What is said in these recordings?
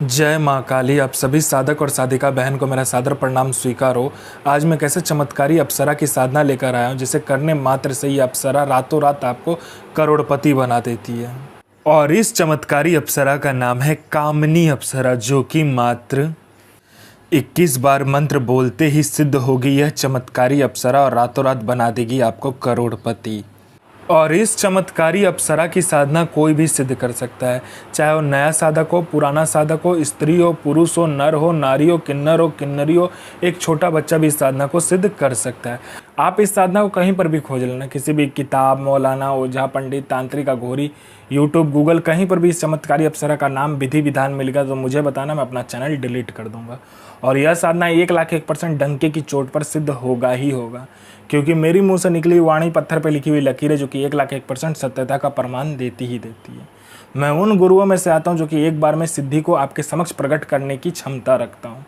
जय माँ काली। आप सभी साधक और साधिका बहन को मेरा सादर प्रणाम स्वीकार हो। आज मैं कैसे चमत्कारी अप्सरा की साधना लेकर आया हूँ जिसे करने मात्र से ही अप्सरा रातों रात आपको करोड़पति बना देती है। और इस चमत्कारी अप्सरा का नाम है कामनी अप्सरा, जो कि मात्र 21 बार मंत्र बोलते ही सिद्ध होगी यह चमत्कारी अप्सरा और रातों रात बना देगी आपको करोड़पति। और इस चमत्कारी अप्सरा की साधना कोई भी सिद्ध कर सकता है, चाहे वो नया साधक हो, पुराना साधक हो, स्त्री हो, पुरुष हो, नर हो, नारी हो, किन्नरी हो, एक छोटा बच्चा भी इस साधना को सिद्ध कर सकता है। आप इस साधना को कहीं पर भी खोज लेना, किसी भी किताब, मौलाना, ओझा, पंडित, तांत्रिक, अघोरी, यूट्यूब, गूगल, कहीं पर भी इस चमत्कारी अप्सरा का नाम विधि विधान मिलेगा तो मुझे बताना, मैं अपना चैनल डिलीट कर दूंगा। और यह साधना 1,01% डंके की चोट पर सिद्ध होगा ही होगा, क्योंकि मेरी मुंह से निकली वाणी पत्थर पर लिखी हुई लकीरें जो कि 1,01% सत्यता का प्रमाण देती ही देती है। मैं उन गुरुओं में से आता हूं जो कि एक बार में सिद्धि को आपके समक्ष प्रकट करने की क्षमता रखता हूं।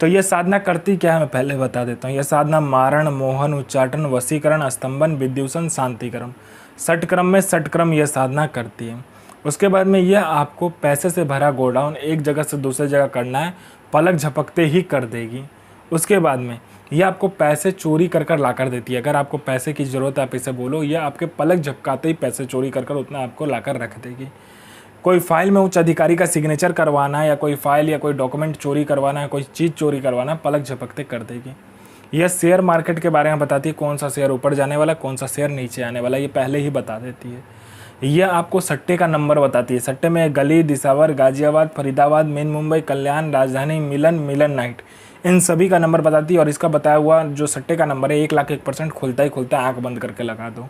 तो यह साधना करती क्या है मैं पहले बता देता हूँ। यह साधना मारण, मोहन, उच्चाटन, वशीकरण, स्तंभन, विद्युषण, शांतिकरण, षटक्रम में षटक्रम यह साधना करती है। उसके बाद में यह आपको पैसे से भरा गोडाउन एक जगह से दूसरी जगह करना है, पलक झपकते ही कर देगी। उसके बाद में यह आपको पैसे चोरी कर कर ला कर देती है। अगर आपको पैसे की ज़रूरत है आप इसे बोलो, यह आपके पलक झपकाते ही पैसे चोरी कर कर उतना आपको ला कर रख देगी। कोई फाइल में उच्च अधिकारी का सिग्नेचर करवाना है या कोई फाइल या कोई डॉक्यूमेंट चोरी करवाना है, कोई चीज़ चोरी करवाना है, पलक झपकते कर देगी। यह शेयर मार्केट के बारे में बताती है, कौन सा शेयर ऊपर जाने वाला, कौन सा शेयर नीचे आने वाला, ये पहले ही बता देती है। यह आपको सट्टे का नंबर बताती है। सट्टे में गली, दिसावर, गाजियाबाद, फरीदाबाद, मेन मुंबई, कल्याण, राजधानी, मिलन नाइट, इन सभी का नंबर बताती है। और इसका बताया हुआ जो सट्टे का नंबर है 1,01% खुलता ही खुलता है, आँख बंद करके लगा दो।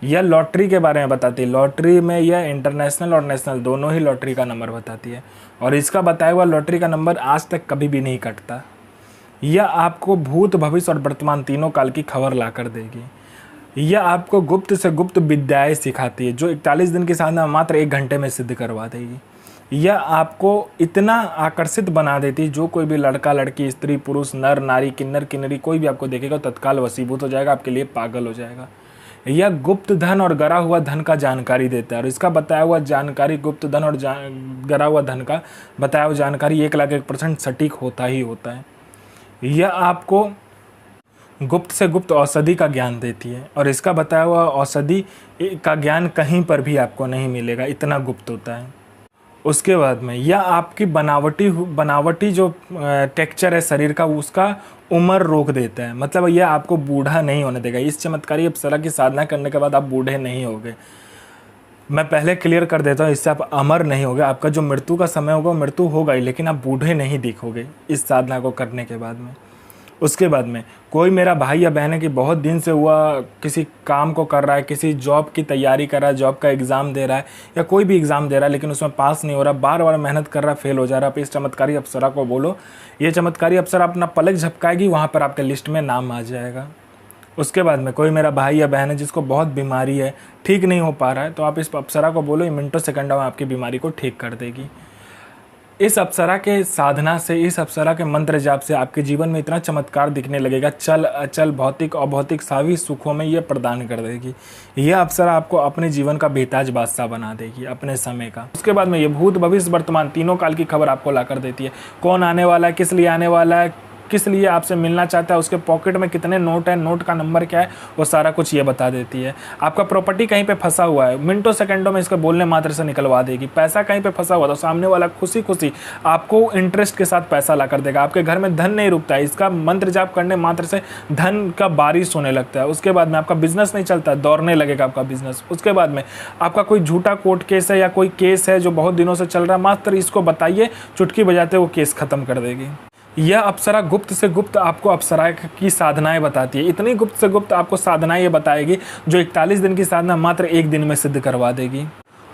यह लॉटरी के बारे में बताती है। लॉटरी में यह इंटरनेशनल और नेशनल दोनों ही लॉटरी का नंबर बताती है। और इसका बताया हुआ लॉटरी का नंबर आज तक कभी भी नहीं कटता। यह आपको भूत, भविष्य और वर्तमान तीनों काल की खबर ला कर देगी। यह आपको गुप्त से गुप्त विद्याएं सिखाती है जो 41 दिन की साधना मात्र 1 घंटे में सिद्ध करवा देगी। यह आपको इतना आकर्षित बना देती है, जो कोई भी लड़का, लड़की, स्त्री, पुरुष, नर, नारी, किन्नरी कोई भी आपको देखेगा तत्काल वशीभूत हो जाएगा, आपके लिए पागल हो जाएगा। यह गुप्त धन और गरा हुआ धन का जानकारी देता है। और इसका बताया हुआ जानकारी, गुप्त धन और गरा हुआ धन का बताया हुआ जानकारी 1,01% सटीक होता ही होता है। यह आपको गुप्त से गुप्त औषधि का ज्ञान देती है। और इसका बताया हुआ औषधि का ज्ञान कहीं पर भी आपको नहीं मिलेगा, इतना गुप्त होता है। उसके बाद में यह आपकी बनावटी जो टेक्सचर है शरीर का, उसका उम्र रोक देता है। मतलब यह आपको बूढ़ा नहीं होने देगा। इस चमत्कारी अप्सरा की साधना करने के बाद आप बूढ़े नहीं होगे। मैं पहले क्लियर कर देता हूँ, इससे आप अमर नहीं होगे। आपका जो मृत्यु का समय होगा मृत्यु होगा ही, लेकिन आप बूढ़े नहीं दिखोगे इस साधना को करने के बाद में। उसके बाद में कोई मेरा भाई या बहन है कि बहुत दिन से हुआ किसी काम को कर रहा है, किसी जॉब की तैयारी कर रहा है, जॉब का एग्ज़ाम दे रहा है या कोई भी एग्ज़ाम दे रहा है, लेकिन उसमें पास नहीं हो रहा, बार बार मेहनत कर रहा है, फेल हो जा रहा है। आप इस चमत्कारी अप्सरा को बोलो, ये चमत्कारी अप्सरा अपना पलक झपकाएगी, वहाँ पर आपके लिस्ट में नाम आ जाएगा। उसके बाद में कोई मेरा भाई या बहन है जिसको बहुत बीमारी है, ठीक नहीं हो पा रहा है, तो आप इस अप्सरा को बोलो, ये मिनटों सेकंडों में आपकी बीमारी को ठीक कर देगी। इस अप्सरा के साधना से, इस अप्सरा के मंत्र जाप से आपके जीवन में इतना चमत्कार दिखने लगेगा, चल अचल, भौतिक अभौतिक सभी सुखों में यह प्रदान कर देगी। यह अप्सरा आपको अपने जीवन का बेताज बादशाह बना देगी, अपने समय का। उसके बाद में ये भूत, भविष्य, वर्तमान तीनों काल की खबर आपको ला कर देती है। कौन आने वाला है, किस लिए आने वाला है, किस लिए आपसे मिलना चाहता है, उसके पॉकेट में कितने नोट है, नोट का नंबर क्या है, वो सारा कुछ ये बता देती है। आपका प्रॉपर्टी कहीं पे फंसा हुआ है, मिनटों सेकंडों में इसको बोलने मात्र से निकलवा देगी। पैसा कहीं पे फंसा हुआ तो सामने वाला खुशी खुशी आपको इंटरेस्ट के साथ पैसा ला कर देगा। आपके घर में धन नहीं रुकता है, इसका मंत्र जाप करने मात्र से धन का बारिश होने लगता है। उसके बाद में आपका बिजनेस नहीं चलता है, दौड़ने लगेगा आपका बिजनेस। उसके बाद में आपका कोई झूठा कोर्ट केस है या कोई केस है जो बहुत दिनों से चल रहा है, मात्र इसको बताइए, चुटकी बजाते वो केस खत्म कर देगी। यह अप्सरा गुप्त से गुप्त आपको अप्सरा की साधनाएं बताती है। इतनी गुप्त से गुप्त आपको साधनाएं ये बताएगी जो 41 दिन की साधना मात्र 1 दिन में सिद्ध करवा देगी।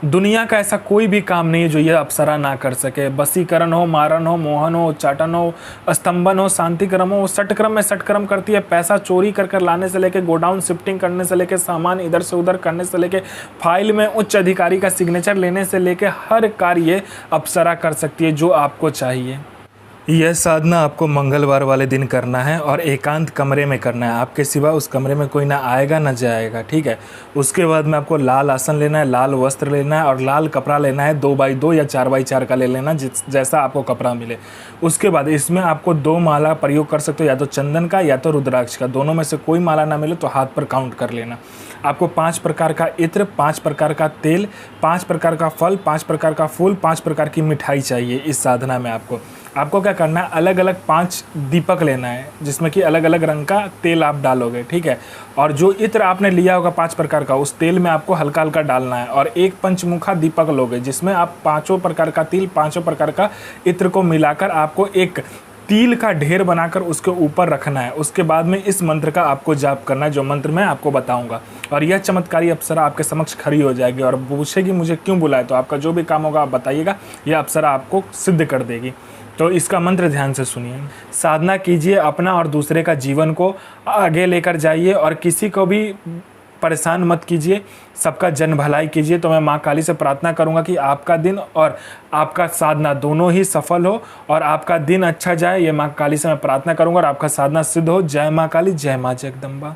दुनिया का ऐसा कोई भी काम नहीं है जो यह अप्सरा ना कर सके। वशीकरण हो, मारण हो, मोहन हो, उच्चाटन हो, स्तंभन हो, शांतिक्रम हो, षटक्रम में षटक्रम करती है। पैसा चोरी कर कर लाने से लेके, गोडाउन शिफ्टिंग करने से लेके, सामान इधर से उधर करने से लेके, फाइल में उच्च अधिकारी का सिग्नेचर लेने से लेके हर कार्य अप्सरा कर सकती है जो आपको चाहिए। यह साधना आपको मंगलवार वाले दिन करना है और एकांत कमरे में करना है। आपके सिवा उस कमरे में कोई ना आएगा ना जाएगा, ठीक है। उसके बाद में आपको लाल आसन लेना है, लाल वस्त्र लेना है और लाल कपड़ा लेना है। 2x2 या 4x4 का ले लेना, जैसा आपको कपड़ा मिले। उसके बाद इसमें आपको 2 माला प्रयोग कर सकते हो, या तो चंदन का या तो रुद्राक्ष का। दोनों में से कोई माला ना मिले तो हाथ पर काउंट कर लेना। आपको 5 प्रकार का इत्र, 5 प्रकार का तेल, 5 प्रकार का फल, 5 प्रकार का फूल, 5 प्रकार की मिठाई चाहिए इस साधना में। आपको क्या करना है, अलग अलग 5 दीपक लेना है, जिसमें कि अलग अलग रंग का तेल आप डालोगे, ठीक है। और जो इत्र आपने लिया होगा 5 प्रकार का, उस तेल में आपको हल्का हल्का डालना है। और एक पंचमुखा दीपक लोगे, जिसमें आप 5 प्रकार का तिल, 5 प्रकार का इत्र को मिलाकर आपको एक तिल का ढेर बनाकर उसके ऊपर रखना है। उसके बाद में इस मंत्र का आपको जाप करना है, जो मंत्र मैं आपको बताऊंगा। और यह चमत्कारी अप्सरा आपके समक्ष खड़ी हो जाएगी और पूछेगी मुझे क्यों बुलाए। तो आपका जो भी काम होगा आप बताइएगा, यह अप्सरा आपको सिद्ध कर देगी। तो इसका मंत्र ध्यान से सुनिए। साधना कीजिए, अपना और दूसरे का जीवन को आगे लेकर जाइए और किसी को भी परेशान मत कीजिए, सबका जन भलाई कीजिए। तो मैं माँ काली से प्रार्थना करूंगा कि आपका दिन और आपका साधना दोनों ही सफल हो और आपका दिन अच्छा जाए। ये माँ काली से मैं प्रार्थना करूंगा और आपका साधना सिद्ध हो। जय माँ काली, जय माँ जगदम्बा।